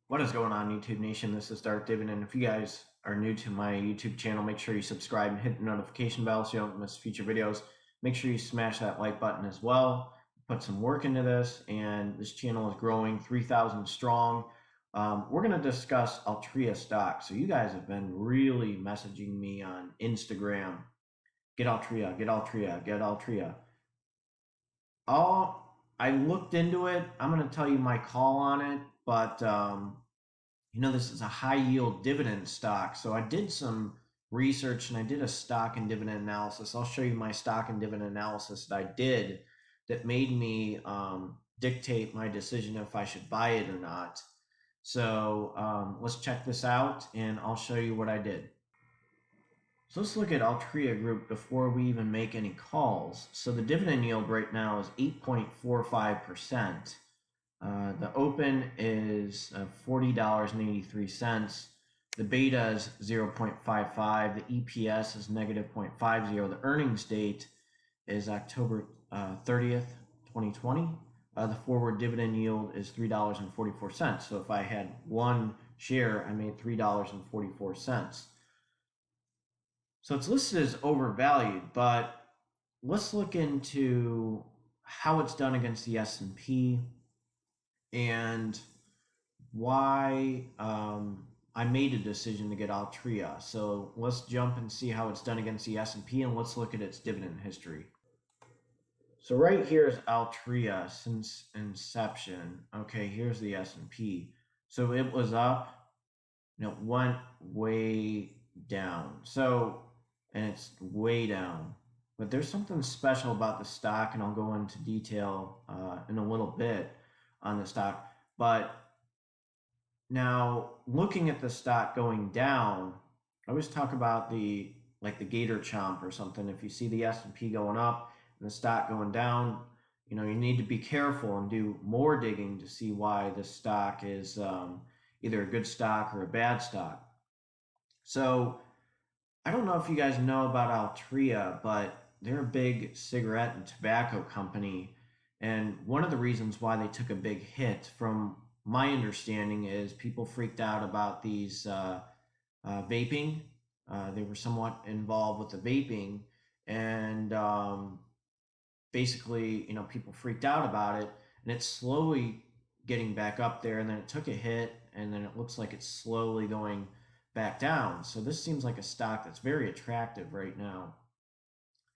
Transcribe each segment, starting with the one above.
What is going on, YouTube Nation? This is Darth Dividend. If you guys are new to my YouTube channel, make sure you subscribe and hit the notification bell so you don't miss future videos. Make sure you smash that like button as well. Put some work into this, and this channel is growing 3,000 strong. We're going to discuss Altria stock. So you guys have been really messaging me on Instagram. Get Altria, get Altria, get Altria. I looked into it. I'm going to tell you my call on it, but this is a high yield dividend stock. So I did some research and I did a stock and dividend analysis. I'll show you my stock and dividend analysis that I did that made me dictate my decision if I should buy it or not. So let's check this out and I'll show you what I did. So let's look at Altria Group before we even make any calls. So the dividend yield right now is 8.45%. The open is $40.83. The beta is 0.55. The EPS is negative 0.50. The earnings date is October 30th, 2020. The forward dividend yield is $3.44. So if I had one share, I made $3.44. So it's listed as overvalued, but let's look into how it's done against the S&P and why I made a decision to get Altria. So let's jump and see how it's done against the S&P, and let's look at its dividend history. So right here is Altria since inception. Okay, here's the S&P. So it was up, and it went way down. And it's way down. But there's something special about the stock, and I'll go into detail in a little bit on the stock. But now looking at the stock going down, I always talk about the gator chomp or something. If you see the S&P going up and the stock going down, you need to be careful and do more digging to see why the stock is either a good stock or a bad stock. So I don't know if you guys know about Altria, but they're a big cigarette and tobacco company. And one of the reasons why they took a big hit, from my understanding, is people freaked out about these vaping. They were somewhat involved with the vaping, and basically, people freaked out about it, and it's slowly getting back up there, and then it took a hit, and then it looks like it's slowly going back down. So this seems like a stock that's very attractive right now.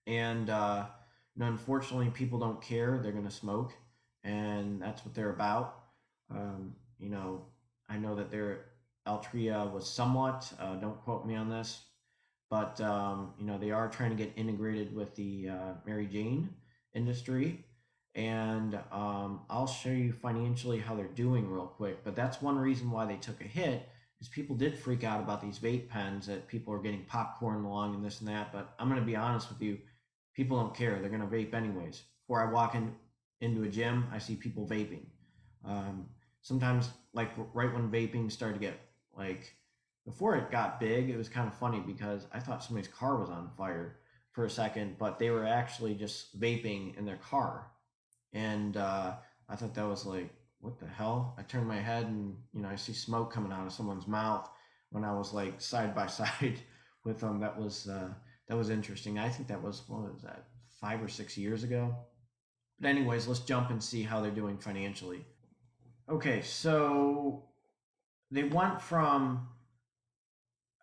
And unfortunately, people don't care. They're going to smoke, and that's what they're about. I know that Altria was somewhat. Don't quote me on this, but they are trying to get integrated with the Mary Jane industry, and I'll show you financially how they're doing real quick. But that's one reason why they took a hit, is people did freak out about these vape pens, that people are getting popcorn along and this and that. But I'm going to be honest with you, people don't care. They're going to vape anyways. Before I walk into a gym, I see people vaping. Sometimes, like right when vaping started to get, before it got big, it was kind of funny because I thought somebody's car was on fire for a second, but they were actually just vaping in their car. And I thought that was like, what the hell? I turned my head and I see smoke coming out of someone's mouth when I was like side by side with them. That was interesting. I think that was, what was that, 5 or 6 years ago? But anyways, let's jump and see how they're doing financially. Okay, so they went from,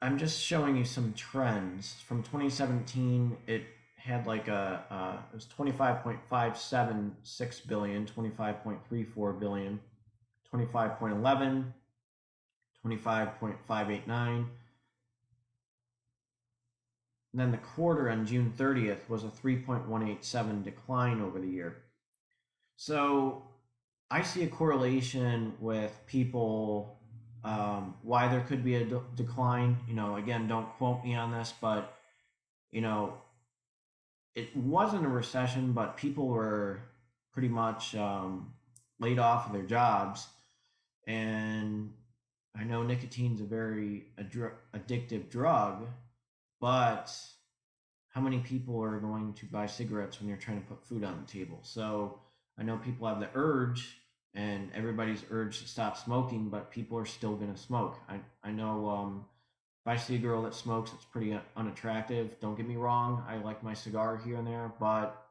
I'm just showing you some trends. From 2017, it had it was 25.576 billion, 25.34 billion, 25.11, 25.589. And then the quarter on June 30th was a 3.187 decline over the year. So I see a correlation with people, why there could be a decline. Again, don't quote me on this, but it wasn't a recession, but people were pretty much laid off of their jobs. And I know nicotine's a very addictive drug, but how many people are going to buy cigarettes when you're trying to put food on the table? So I know people have the urge, and everybody's urged to stop smoking, but people are still going to smoke. I know if I see a girl that smokes, it's pretty unattractive. Don't get me wrong, I like my cigar here and there, but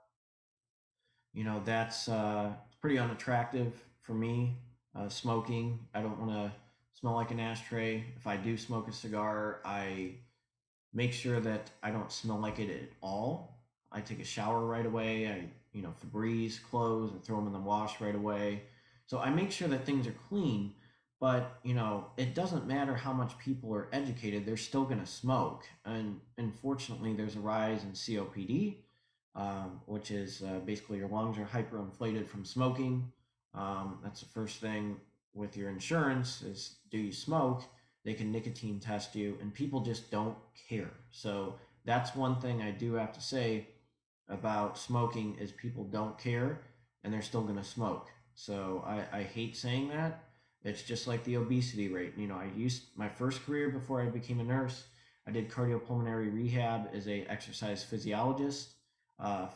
that's pretty unattractive for me. Smoking, I don't want to smell like an ashtray. If I do smoke a cigar, I make sure that I don't smell like it at all. I take a shower right away. Febreze clothes and throw them in the wash right away. So I make sure that things are clean, but it doesn't matter how much people are educated, they're still going to smoke. And unfortunately, there's a rise in COPD, which is basically your lungs are hyperinflated from smoking. That's the first thing with your insurance is, do you smoke? They can nicotine test you, and people just don't care. So that's one thing I do have to say about smoking is people don't care, and they're still going to smoke. So I hate saying that. It's just like the obesity rate. I used my first career before I became a nurse. I did cardiopulmonary rehab as a exercise physiologist,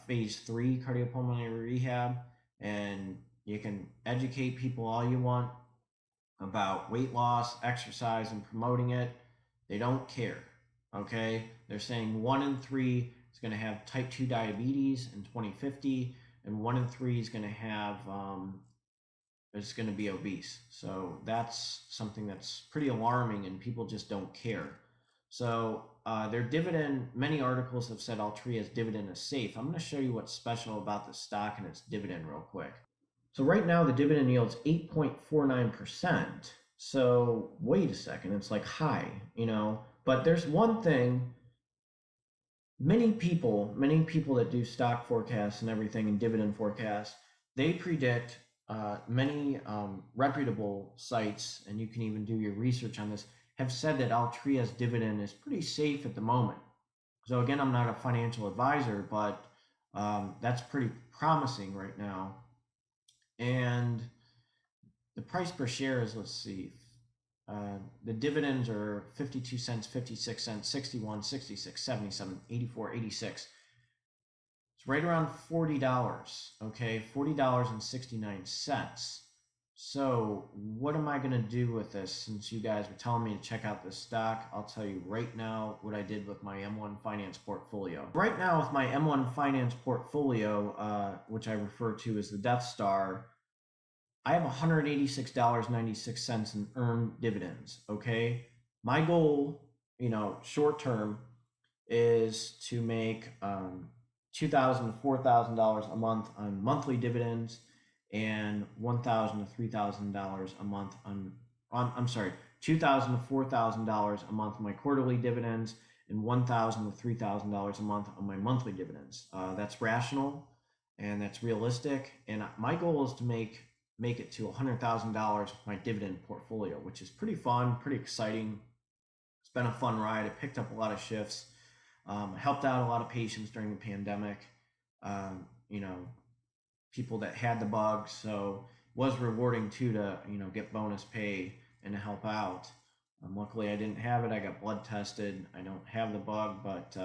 phase 3 cardiopulmonary rehab, and you can educate people all you want about weight loss, exercise, and promoting it. They don't care. Okay? They're saying 1 in 3 is going to have type 2 diabetes in 2050, and 1 in 3 is going to have is going to be obese. So that's something that's pretty alarming, and people just don't care. So their dividend, many articles have said Altria's dividend is safe. I'm going to show you what's special about the stock and its dividend real quick. So right now the dividend yield's 8.49%. So wait a second, it's like high, But there's one thing, many people that do stock forecasts and everything and dividend forecasts, they predict many reputable sites, and you can even do your research on this, have said that Altria's dividend is pretty safe at the moment. So again, I'm not a financial advisor, but that's pretty promising right now. And the price per share is, let's see, the dividends are 52 cents, 56 cents, 61, 66, 77, 84, 86. It's right around $40, okay? $40.69. So what am I going to do with this? Since you guys were telling me to check out this stock, I'll tell you right now what I did with my M1 Finance portfolio. Right now with my M1 Finance portfolio, which I refer to as the Death Star, I have $186.96 in earned dividends, okay? My goal, short term, is to make $2,000 to $4,000 a month on monthly dividends and $1,000 to $3,000 a month on I'm sorry, $2,000 to $4,000 a month on my quarterly dividends and $1,000 to $3,000 a month on my monthly dividends. That's rational and that's realistic. And my goal is to make it to $100,000 with my dividend portfolio, which is pretty fun, pretty exciting. It's been a fun ride. I picked up a lot of shifts. Helped out a lot of patients during the pandemic, people that had the bug. So it was rewarding too to, get bonus pay and to help out. Luckily I didn't have it. I got blood tested. I don't have the bug, but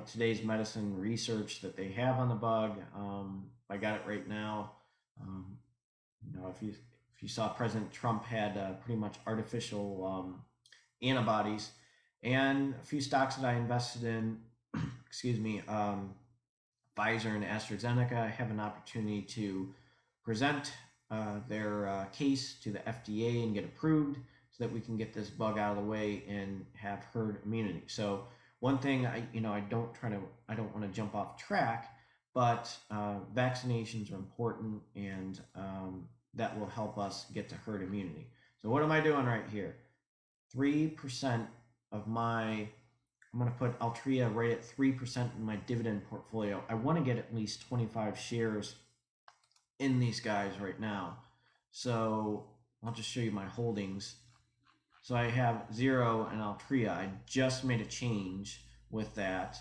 today's medicine research that they have on the bug, I got it right now. If you saw President Trump had pretty much artificial antibodies, and a few stocks that I invested in, excuse me, Pfizer and AstraZeneca have an opportunity to present their case to the FDA and get approved so that we can get this bug out of the way and have herd immunity. So one thing I don't want to jump off track, but vaccinations are important, and that will help us get to herd immunity. So what am I doing right here? 3% of I'm going to put Altria right at 3% in my dividend portfolio. I want to get at least 25 shares in these guys right now. So I'll just show you my holdings. So I have 0 in Altria. I just made a change with that.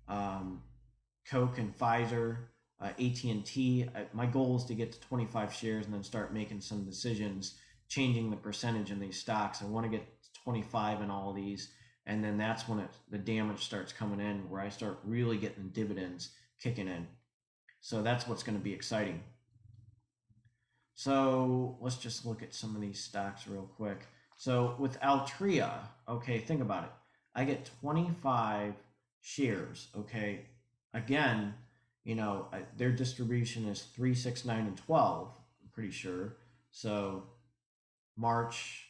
Coke and Pfizer, AT&T. My goal is to get to 25 shares and then start making some decisions, changing the percentage in these stocks. I want to get 25 in all of these, and then that's when the damage starts coming in, where I start really getting dividends kicking in. So that's what's going to be exciting. So let's just look at some of these stocks real quick. So with Altria, okay, think about it. I get 25 shares, okay? Again, their distribution is 3, 6, 9, and 12, I'm pretty sure. So March,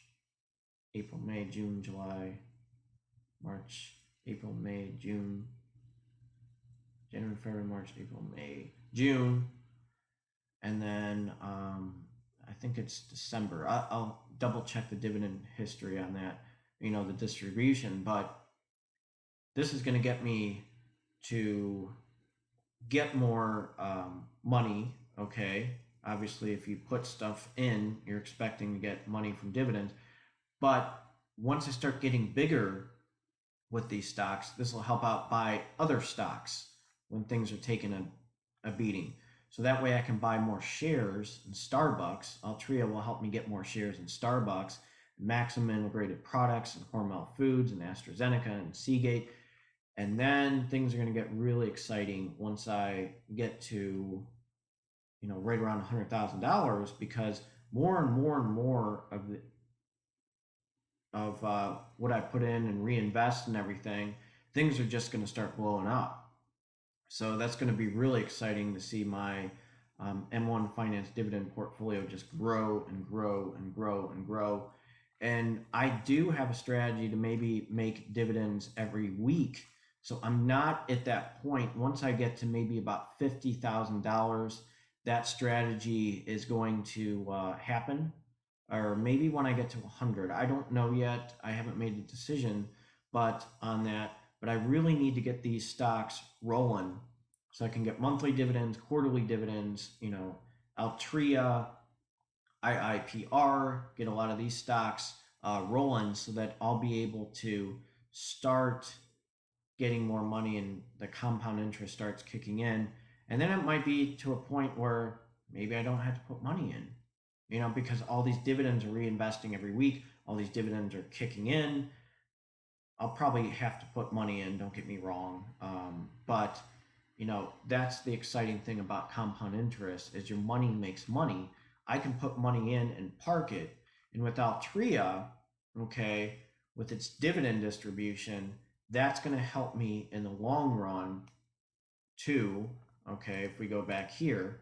April, May, June, July, March, April, May, June, January, February, March, April, May, June, and then I think it's December. I'll double check the dividend history on that, the distribution, but this is going to get me to get more money. Okay, obviously, if you put stuff in, you're expecting to get money from dividends, but once I start getting bigger with these stocks, this will help out buy other stocks when things are taking a beating. So that way I can buy more shares in Starbucks. Altria will help me get more shares in Starbucks, Maxim Integrated Products, and Hormel Foods, and AstraZeneca, and Seagate. And then things are going to get really exciting once I get to, right around $100,000, because more and more and more of what I put in and reinvest and everything, things are just going to start blowing up. So that's going to be really exciting to see my M1 Finance dividend portfolio just grow and grow and grow and grow. And I do have a strategy to maybe make dividends every week. So I'm not at that point. Once I get to maybe about $50,000, that strategy is going to happen. Or maybe when I get to 100. I don't know yet. I haven't made a decision on that. But I really need to get these stocks rolling so I can get monthly dividends, quarterly dividends, Altria, IIPR, get a lot of these stocks rolling so that I'll be able to start getting more money and the compound interest starts kicking in. And then it might be to a point where maybe I don't have to put money in, because all these dividends are reinvesting every week, all these dividends are kicking in. I'll probably have to put money in, don't get me wrong. But that's the exciting thing about compound interest is your money makes money. I can put money in and park it. And with Altria, okay, with its dividend distribution, that's going to help me in the long run too. Okay, if we go back here,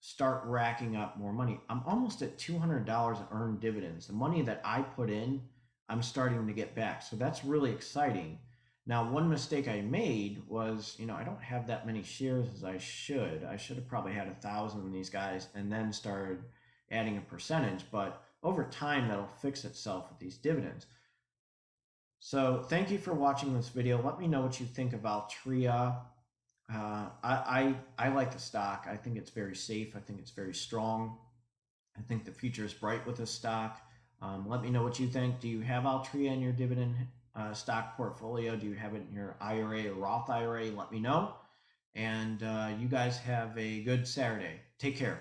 start racking up more money. I'm almost at $200 in earned dividends. The money that I put in, I'm starting to get back. So that's really exciting. Now, one mistake I made was, I don't have that many shares as I should. I should have probably had 1,000 in these guys and then started adding a percentage. But over time, that'll fix itself with these dividends. So thank you for watching this video. Let me know what you think of Altria. I like the stock. I think it's very safe. I think it's very strong. I think the future is bright with this stock. Let me know what you think. Do you have Altria in your dividend stock portfolio? Do you have it in your IRA or Roth IRA? Let me know. And you guys have a good Saturday. Take care.